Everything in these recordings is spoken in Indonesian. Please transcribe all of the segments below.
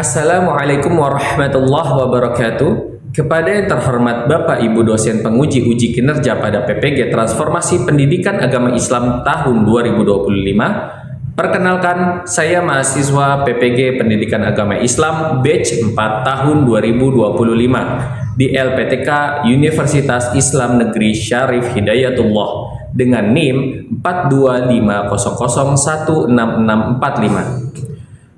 Assalamualaikum warahmatullahi wabarakatuh. Kepada yang terhormat Bapak Ibu dosen penguji uji kinerja pada PPG Transformasi Pendidikan Agama Islam tahun 2025, perkenalkan saya mahasiswa PPG Pendidikan Agama Islam batch 4 tahun 2025 di LPTK Universitas Islam Negeri Syarif Hidayatullah dengan NIM 42500166645.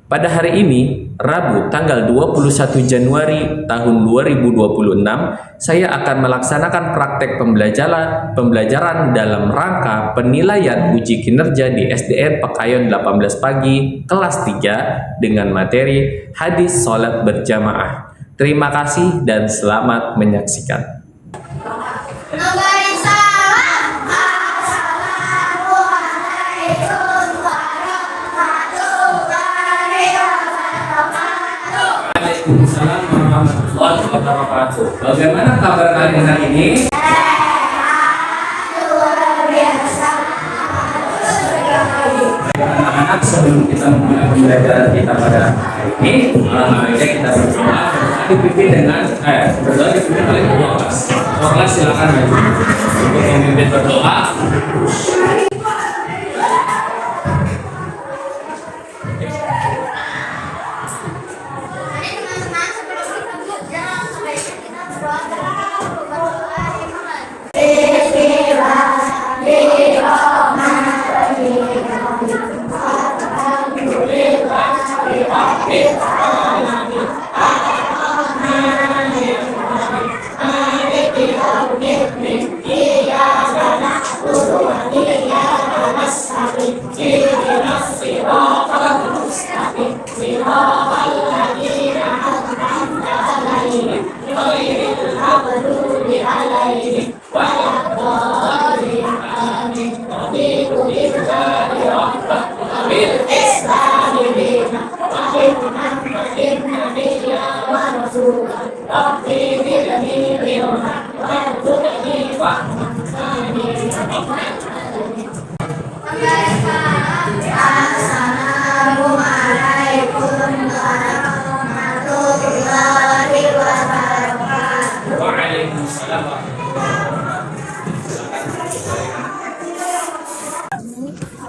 Pada hari ini, Rabu tanggal 21 Januari tahun 2026, saya akan melaksanakan praktek pembelajaran dalam rangka penilaian uji kinerja di SDN Pekayon 18 Pagi kelas 3 dengan materi hadis sholat berjamaah. Terima kasih dan selamat menyaksikan. Waalaikumsalam warahmatullahi wabarakatuh. Bagaimana kabar kalian hari ini? Anak-anak, sebelum kita memulai pembelajaran kita pada hari ini, baiknya kita berdoa. Dipimpin dengan berdoa dipimpin oleh ketua kelas. Ketua kelas silakan maju untuk memimpin berdoa.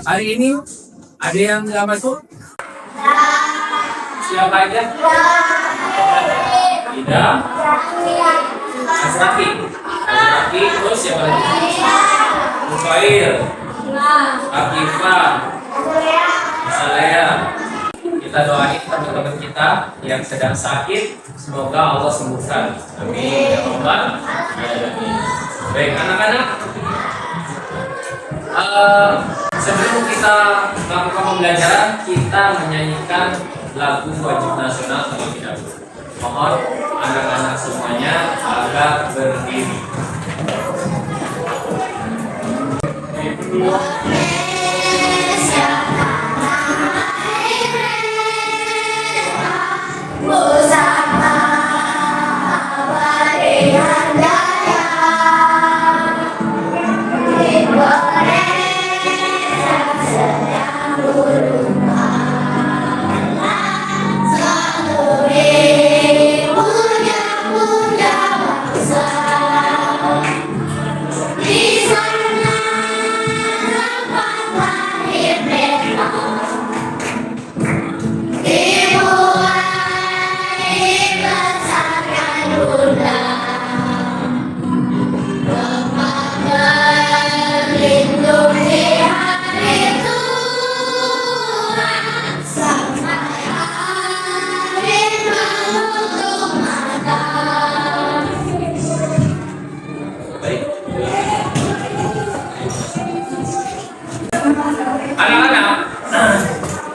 Hari ini ada yang nggak masuk? Siapa aja? Tidak. Asrafi. Asrafi, terus siapa lagi? Mufair, Akifah, Salaya. Kita doain teman-teman kita yang sedang sakit, semoga Allah sembuhkan. Amin ya Rabbal alamin. Baik anak-anak, sebelum kita melakukan pembelajaran, kita menyanyikan lagu wajib nasional terlebih dahulu. Mohon anak-anak semuanya agar berdiri.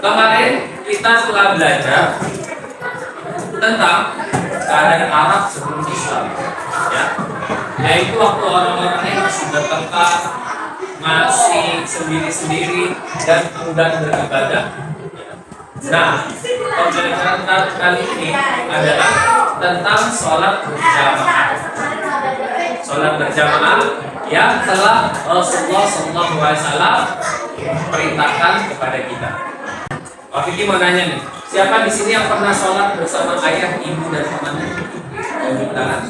Kemarin kita telah belajar tentang keadaan Arab sebelum Islam, ya, yaitu waktu orang-orangnya masih bertengkar, masih sendiri-sendiri dan enggan beribadah. Nah, pembelajaran kali ini adalah tentang sholat berjamaah. Sholat berjamaah yang telah Rasulullah SAW perintahkan kepada kita. Pak Fikri mau nanya nih, Siapa di sini yang pernah sholat bersama ayah, ibu, dan temannya? Tangan.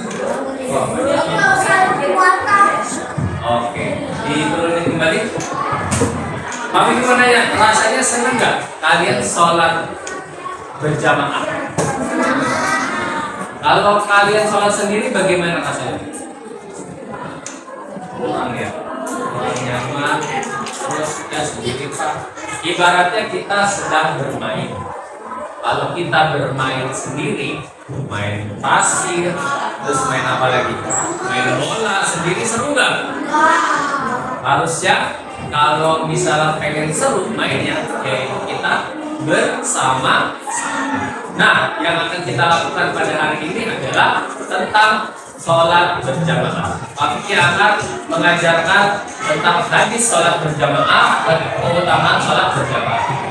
Oh, oke, diturunin kembali. Mami mau nanya, rasanya seneng nggak kalian sholat berjamaah? Kalau kalian sholat sendiri bagaimana rasanya? Kurang ya, kurang nyaman. Terus ya sendiri Pak. Ibaratnya kita sedang bermain. Kalau kita bermain sendiri, main pasir, terus main apa lagi? Main bola sendiri, seru nggak? Harusnya kalau misalnya pengen seru mainnya, ya kita bersama. Nah, yang akan kita lakukan pada hari ini adalah tentang sholat berjamaah. Kami akan mengajarkan tentang hadis sholat berjamaah dan keutamaan sholat berjamaah.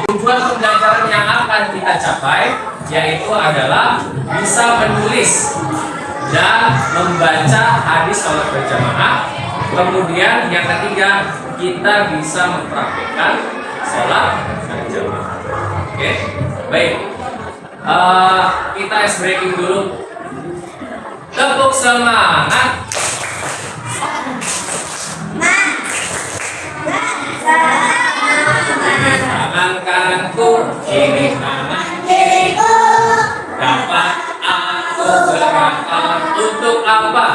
Tujuan pembelajaran yang akan kita capai yaitu adalah bisa menulis dan membaca hadis sholat berjamaah. Kemudian yang ketiga, kita bisa mempraktikkan sholat berjamaah. Oke, baik. Kita ice breaking dulu. Tepuk semangat. Tangan kananku, ini tangan kiriku. Dapat aku gerakan untuk apa?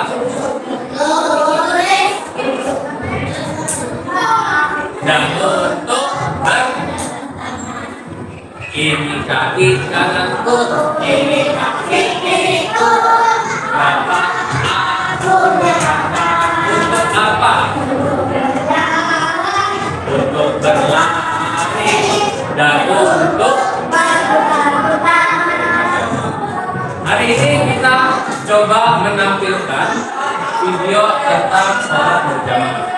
Dan untuk ini kaki kananku, ini kaki kiriku. Dapat aku gerakan untuk apa? Untuk berlari dan untuk hari ini kita coba menampilkan video tentang sholat berjamaah.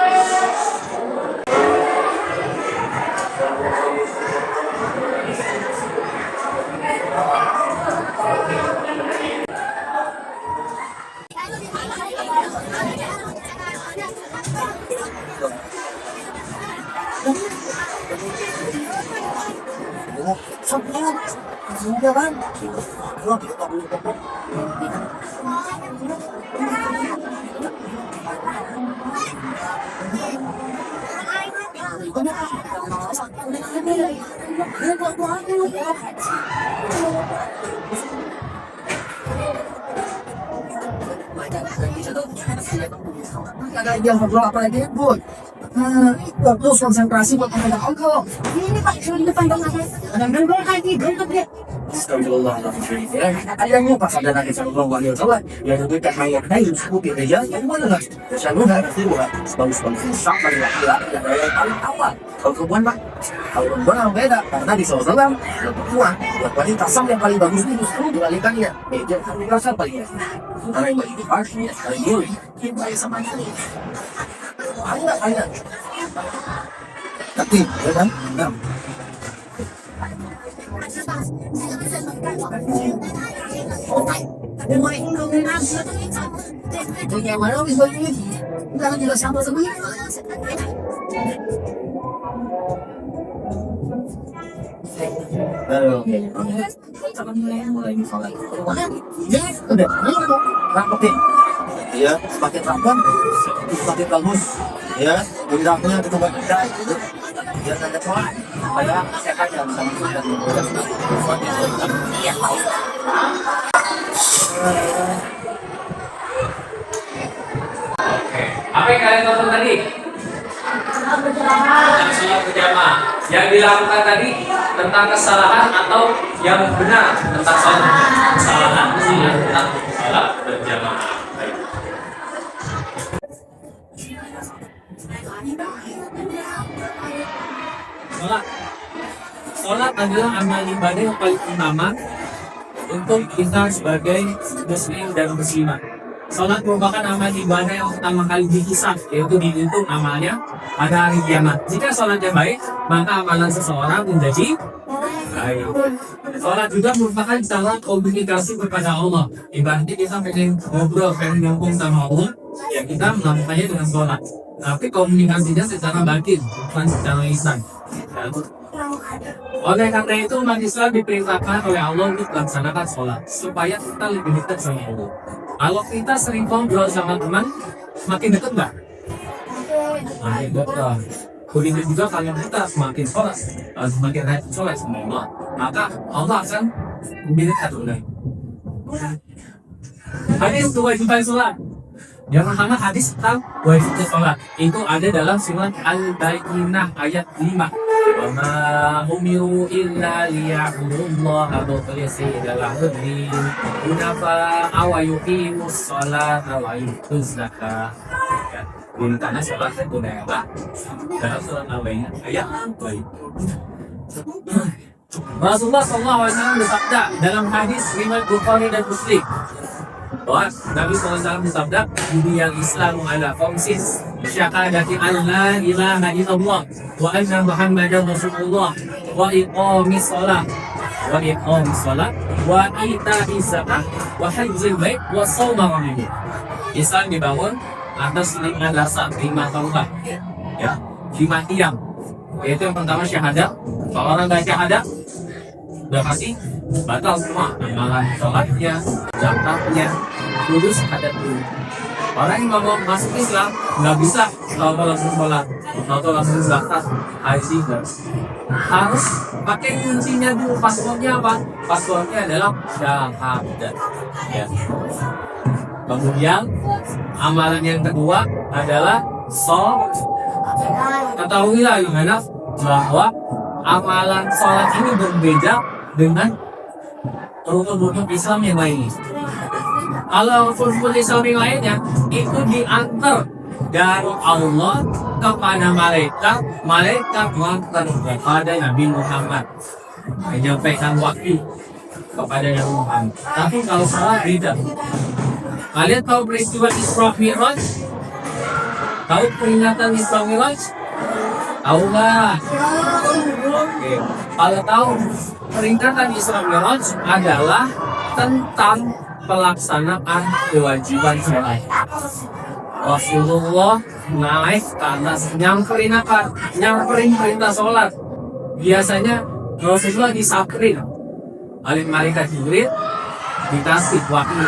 Ada yang ngobrol apa lagi Bu? Fokus konsentrasi buat menghadap Allah. Ini Pak, sudah di depan dong apa? Ada ngobrol lagi, berangkat ya. Astagfirullahaladzim. Ada yang pas ada Nabi Sallallahu Alaihi Wasallam yang memberikan mayat dari suku gereja yang mana lah? Selalu ada kedua, bagus-bagus sama dengan yang paling awal. Kalau perempuan Pak, kalau perempuan yang beda karena di Sallallahu perempuan buat wanita sama yang paling bagus itu justru dibalikannya. Meja kami rasa paling karena yang bagi party, karena diri kita sama ini. Ada. Tapi, ya kan? Nah. Bagaimana bisa begini? Jangan juga sama semuanya. Udah, rapetin. Ya, semakin rapat, semakin bagus. Ya, bidangnya kita baca itu. Ya, ada apa? Supaya sehat dan sama dan Oke, apa yang kalian tonton tadi? Sholat berjamaah. Yang dilakukan tadi tentang kesalahan atau yang benar tentang sholat kesalahan tentang sholat berjamaah. Sholat adalah amal ibadah yang paling utama untuk kita sebagai muslim dan muslimah. Sholat merupakan amal ibadah yang pertama kali dihisab, yaitu dihitung amalnya pada hari kiamat. Jika sholatnya baik, maka amalan seseorang menjadi baik. Sholat juga merupakan cara komunikasi kepada Allah. Ibaratnya kita pengen ngobrol, pengen ngomong sama Allah, ya kita melakukannya dengan sholat. Tapi komunikasinya secara batin, bukan secara lisan. Oleh karena itu umat Islam diperintahkan oleh Allah untuk melaksanakan sholat supaya kita lebih dekat sama Allah. Kalau kita sering ngobrol sama teman, semakin dekat nggak? Makin dekat. Begitu juga kalau kita semakin sholat, semakin rajin sholat sama Allah, maka Allah akan lebih dekat oleh. Hadis kewajiban sholat. Yang pertama hadis tentang wajibnya sholat itu ada dalam surat Al-Baqarah ayat 5. Wa ma umiru illa liya'budullaha mukhlisina lahu-d-din hunafa'a wa yuqimus sholata wa yutuz zakah. Karena sholat itu adalah dalam surat Al-Baqarah ayat 5. Rasulullah SAW bersabda dalam hadis riwayat Bukhari dan Muslim bahwa Nabi SAW bersabda, "Buniyal Islamu ala khamsis syahadati an la ilaha illallah wa anna Muhammadar Rasulullah wa iqamis shalah wa ita'iz zakah wa hajjil bait wa shaum Ramadan." Islam dibangun atas 5 dasar, 5 tauhid, ya, 5 tiang. Yaitu yang pertama syahadat. Kalau orang nggak syahadat, udah pasti batal semua amalan sholatnya, zakatnya, kudu syahadat dulu. Orang yang mau masuk Islam nggak bisa kalau langsung sholat, atau langsung zakat, haji, harus pakai kuncinya dulu. Passwordnya apa? Passwordnya adalah syahadat. Ya. Kemudian amalan yang kedua adalah sholat. Ketahuilah gimana bahwa amalan sholat ini berbeda dengan rukun-rukun Islam yang lainnya. Kalau rukun Islam yang lainnya itu diantar dari Allah kepada malaikat mengantar kepada Nabi Muhammad, menyampaikan wahyu kepada Nabi Muhammad. Tapi kalau sholat beda. Kalian tahu peristiwa Isra Mi'raj? Tahu peringatan Isra Mi'raj? Tahu nggak? Oke. Kalau tahu, peringatan Isra Mi'raj adalah tentang pelaksanaan kewajiban sholat. Rasulullah naik ke atas nyamperin perintah sholat. Biasanya Rasulullah disaprin oleh malaikat Jibril, dikasih wahyu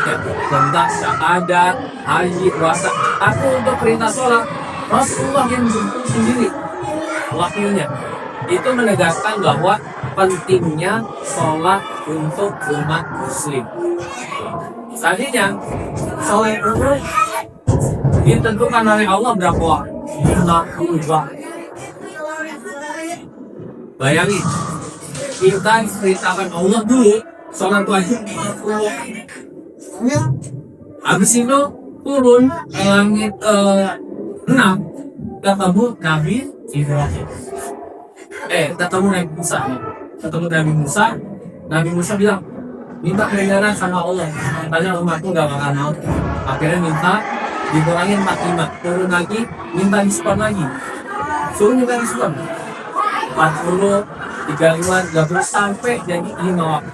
tentang syahadat, haji, puasa. Aku untuk perintah sholat, Rasulullah yang jemput sendiri wahyunya. Itu menegaskan bahwa pentingnya sholat untuk umat muslim. Selanjutnya, sholat itu ditentukan oleh Allah berapa waktu? 50. Bayangin, kita diceritakan Allah dulu sholat wajib. Habis itu turun ke langit 6, ketemu Nabi Ibrahim. Ketemu Nabi Musa. Nabi Musa bilang, minta kebenaran sama Allah. Katanya umatku gak bakal mau. Akhirnya minta dikurangin 45, turun lagi, minta diskon lagi. Suruh minta diskon 40, 35, 30 sampai jadi 5 waktu.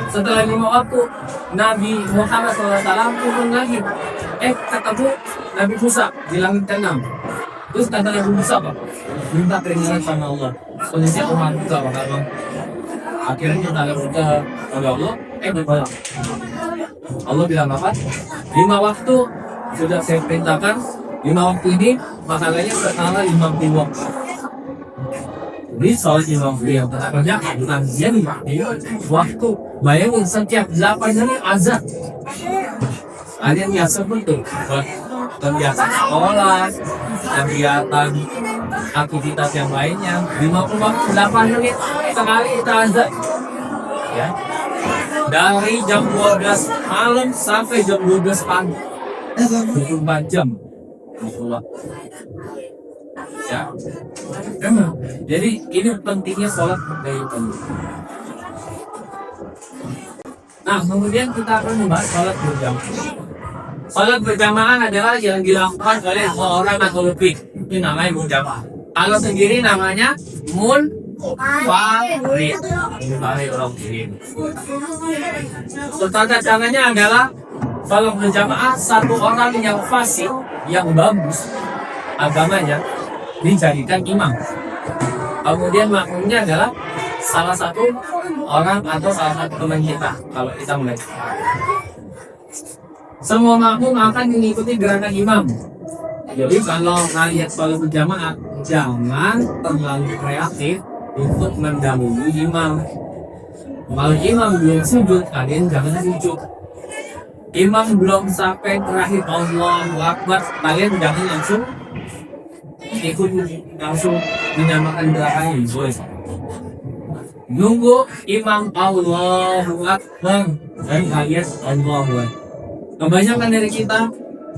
Setelah 5 waktu, Nabi Muhammad SAW turun lagi. Ketemu Nabi Musa di langit ke-6. Terus kata Nabi Musa apa? Minta keringanan sama Allah. Kondisinya umat juga bakal bang. Akhirnya kita minta oleh Allah, berbalang. Allah bilang apa? 5 waktu sudah saya perintahkan. 5 waktu ini makanannya berkala 50 waktu. Jadi soal 50 yang pertamanya bukan jadi waktu. Bayangin setiap 8 hari azan. Ada yang biasa betul. Kegiatan sekolah, kegiatan aktivitas yang lainnya. 50 waktu 8 menit sekali kita azan. Ya. Dari jam 12 malam sampai jam 12 pagi. 24 jam. Ya. Jadi ini pentingnya sholat dari penting. Nah, kemudian kita akan membahas sholat berjamaah. Sholat berjamaah adalah yang dilakukan oleh orang atau lebih. Itu namanya berjamaah. Kalau sendiri namanya munfarid. Tata caranya adalah kalau berjamaah satu orang yang fasih, yang bagus agamanya dijadikan imam. Kemudian makmumnya adalah salah satu orang atau salah satu teman kita kalau kita mengaji. Semua makmum akan mengikuti gerakan imam. Jadi kalau ngelihat sholat berjamaah, jangan terlalu kreatif untuk mendahului imam. Kalau imam belum sujud, kalian jangan sujud. Imam belum sampai terakhir Allahu Akbar, kalian jangan langsung ikut langsung menyamakan gerakannya. Nunggu imam Allahu Akbar dan kalian Allahu Akbar. Kebanyakan dari kita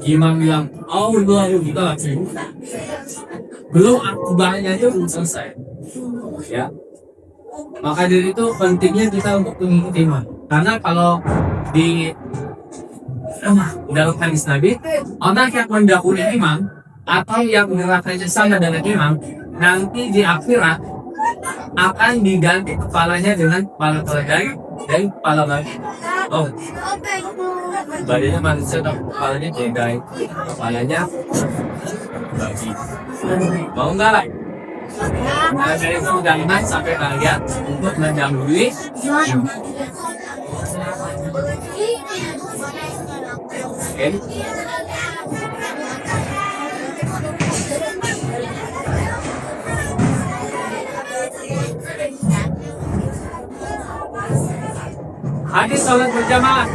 imam bilang Allahu kita langsung belum akbarnya itu belum selesai. Ya. Maka dari itu pentingnya kita untuk mengikuti imam. Karena kalau di dalam hadis Nabi, orang yang mendahului imam atau yang gerakannya sama dengan imam, nanti di akhirat akan diganti kepalanya dengan kepala keledai dan kepala babi. Oh, badannya manusia dan kepalanya keledai, kepalanya babi. Mau nggak lah? Nah, dari itu jangan sampai kalian untuk mendahului imam. Okay. Hadis sholat berjamaah.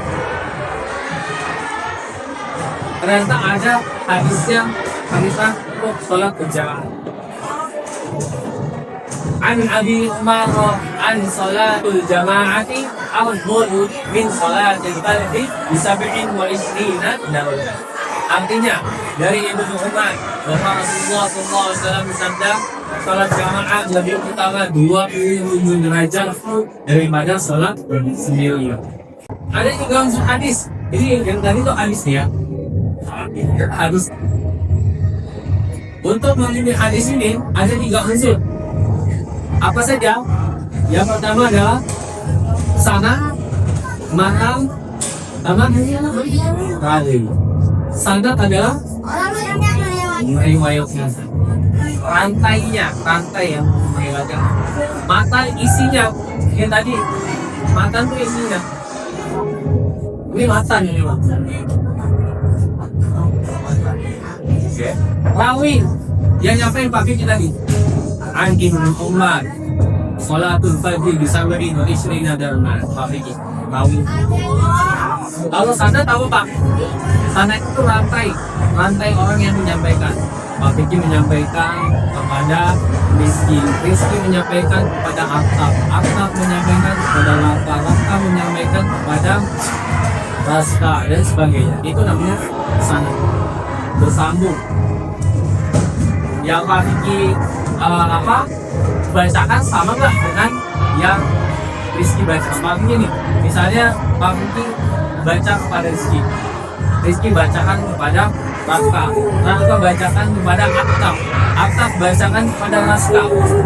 Ternyata ada hadis yang hadisnya untuk sholat berjamaah. An Abi Umar an sholatul jama'ati afdalu min sholatil fardhi bi 27 darajah. Artinya dari Ibnu Umar bahwa Rasulullah SAW bersabda, sholat jamaah lebih utama 27 derajat daripada sholat sendirian. Ada juga unsur hadis. Ini yang tadi itu hadis nih ya. Hadis. Untuk memilih hadis ini ada 3 unsur. Apa saja? Yang pertama adalah sanad, matan, sama rawi. Sanad adalah riwayatnya, rantai yang meriwayatkan. Matan isinya, yang tadi matan itu isinya. Ini matan ini Pak. Okay. Rawi yang nyampein Pak Fikri tadi. Angin Umar sholatul fardhi bisa beri istri nadarna Pak Fikri. Rawi. Kalau sanad tahu Pak? Sanad itu rantai orang yang menyampaikan. Pak Fikri menyampaikan kepada Rizki menyampaikan kepada Aftaf menyampaikan kepada Laka menyampaikan kepada Raska dan sebagainya. Itu namanya sanad, bersambung. Yang Pak Fikri bacakan sama nggak dengan yang Rizki baca? Pak Fikri nih, misalnya Pak Fikri baca kepada Rizki bacakan kepada Raska bacakan kepada Aftaf bacakan kepada Raska,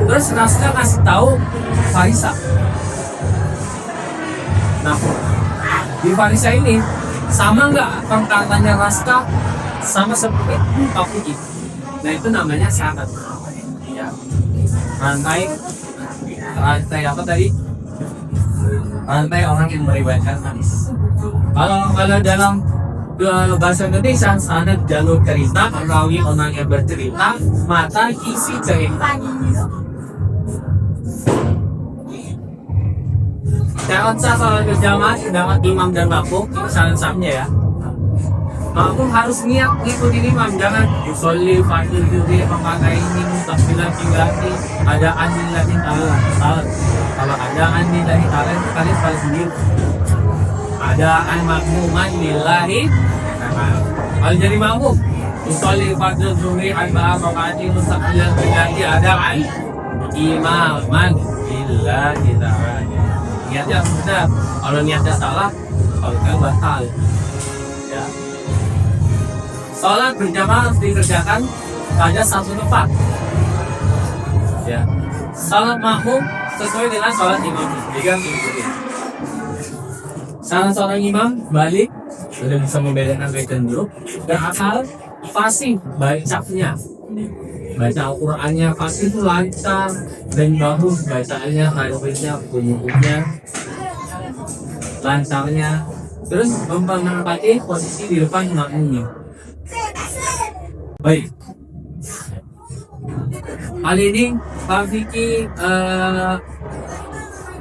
terus Raska kasih tahu Farisa. Nah, di Farisa ini sama nggak pengkatannya Raska sama seperti Pak Fikri? Nah, itu namanya sanad. Ya. Rantai apa tadi? Rantai orang yang meriwayatkan hadis. Kalau dalam bahasa Indonesia, sanad jalur cerita, rawi orang yang bercerita, mata isi cerita. Jangan salah berjamaah dengan imam dan makmum, itu sama-samanya ya. Makmum harus niat ngikutin imam, jangan yusolli fardhu zuhri memakai ini takbilan tinggali ada anil lagi taala. Kalau ada anil lagi taala itu kalian harus sendiri. Ada an makmuman lillahi. Kalau jadi makmum yusolli fardhu zuhri arba'a rakaat takbilan tinggali ada an imaman lillahi taala. Niatnya benar. Kalau niatnya salah, kalau kan batal. Ya. Sholat berjamaah harus dikerjakan pada satu tempat. Ya. Sholat makmum sesuai dengan sholat imam. Jika salah seorang imam balik sudah bisa membedakan baik dan buruk dan asal fasih baik capnya. baca Al-Qur'annya pasti itu lancar dan bagus bacaannya, tajwidnya, bunyinya, lancarnya. Terus menempati posisi di depan makmumnya. Baik. Kali ini Pak Vicky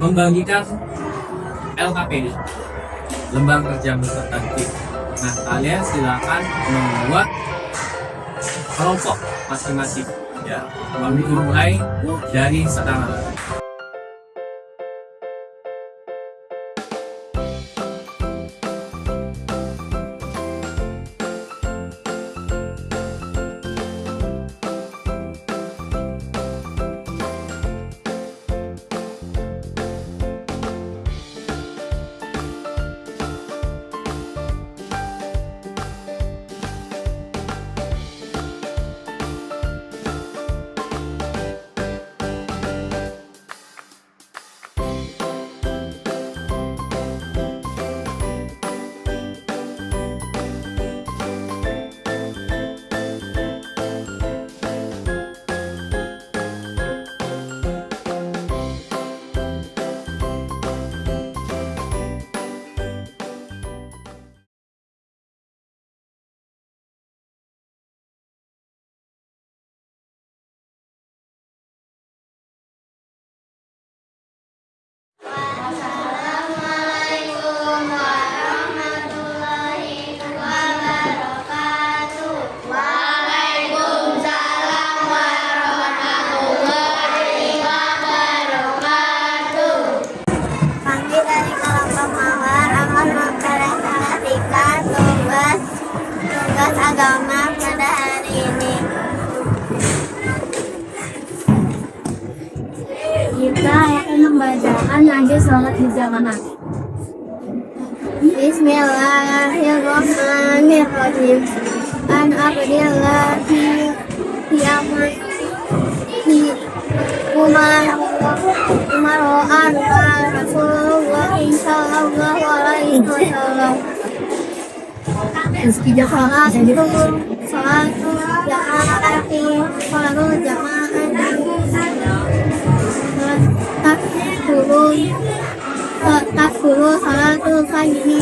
membagikan LKPD, lembar kerja peserta didik. Nah, kalian silakan membuat kelompok masing-masing. Ya, kami mulai dari sekarang. Assalamualaikum warahmatullahi wabarakatuh. Waalaikumsalam warahmatullahi wabarakatuh. Kami dari kelompok Mawar akan mempresentasikan tugas agama pada hari ini. Kita akan membacakan lagi sholat berjamaah. Bismillahirrahmanirrahim. An abdillahi Umar an Rasulullah sallallahu alaihi wasallam. Sholat jamaah takfuru salatul fajri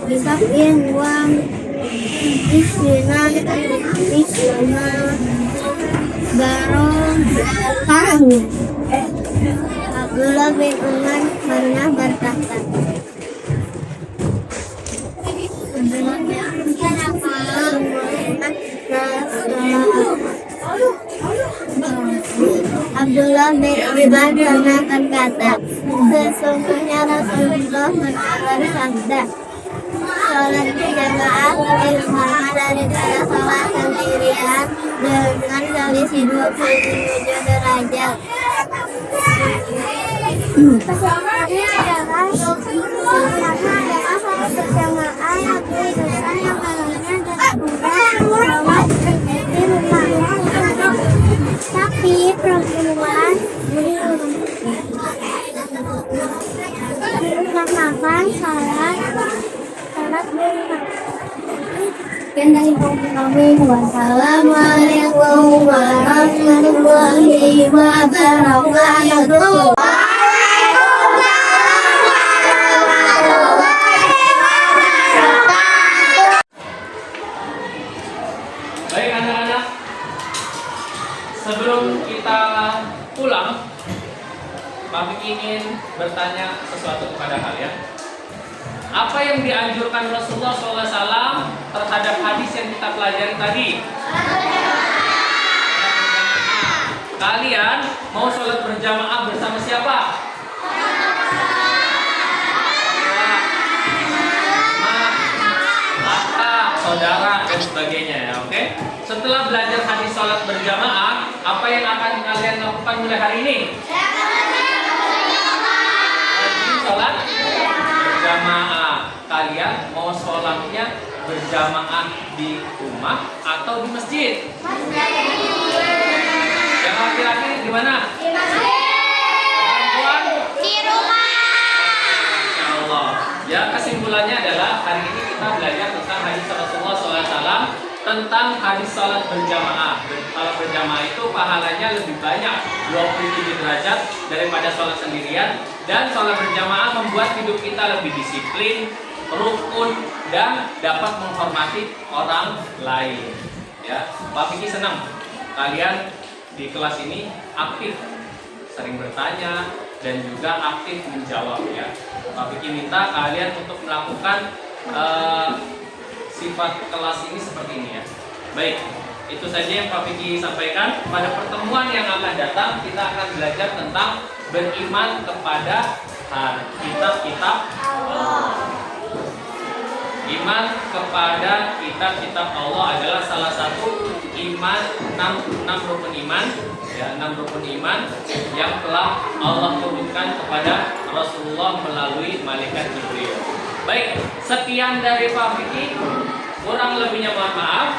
bisab'in wa isrina barokah. Abdullah bin Umar pernah berkata, Abdullah bin Umar pernah berkata, sesungguhnya Rasulullah pernah bersabda, sholat berjamaah lebih utama daripada sholat sendirian dengan selisih 27 derajat. Sesungguhnya adalah sholat berjamaah yang kedudukan yang kalanya dan sholat di rumah. Tapi perempuan melakukan sholat Wassalamualaikum warahmatullahi wabarakatuh. Baik anak-anak, sebelum kita pulang, Pak Vicky ingin bertanya sesuatu kepada kalian. Apa yang dianjurkan Rasulullah SAW terhadap hadis yang kita pelajari tadi? Kalian mau sholat berjamaah bersama siapa? Saudara dan sebagainya ya, oke? Setelah belajar hadis sholat berjamaah, apa yang akan kalian lakukan mulai hari ini? Sholat berjamaah. Kalian mau sholatnya berjamaah di rumah atau di masjid? Yang laki-laki di mana? Di masjid. Perempuan? Di rumah. Insya Allah. Ya, kesimpulannya adalah hari ini kita belajar tentang hadis Rasulullah SAW tentang hadis salat berjamaah. Salat berjamaah itu pahalanya lebih banyak, 27 derajat daripada salat sendirian, dan salat berjamaah membuat hidup kita lebih disiplin, rukun, dan dapat menghormati orang lain. Ya, Pak Fikri senang kalian di kelas ini aktif, sering bertanya dan juga aktif menjawab ya. Pak Fikri minta kalian untuk melakukan sifat kelas ini seperti ini ya. Baik, itu saja yang Pak Fikri sampaikan. Pada pertemuan yang akan datang kita akan belajar tentang beriman kepada kitab-kitab Allah. Iman kepada kitab-kitab Allah adalah salah satu iman, 6 rukun iman ya, 6 rukun iman yang telah Allah turunkan kepada Rasulullah melalui malaikat Jibril. Baik, sekian dari Pak Fikri. Kurang lebihnya mohon maaf.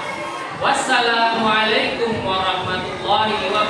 Wassalamualaikum warahmatullahi wabarakatuh.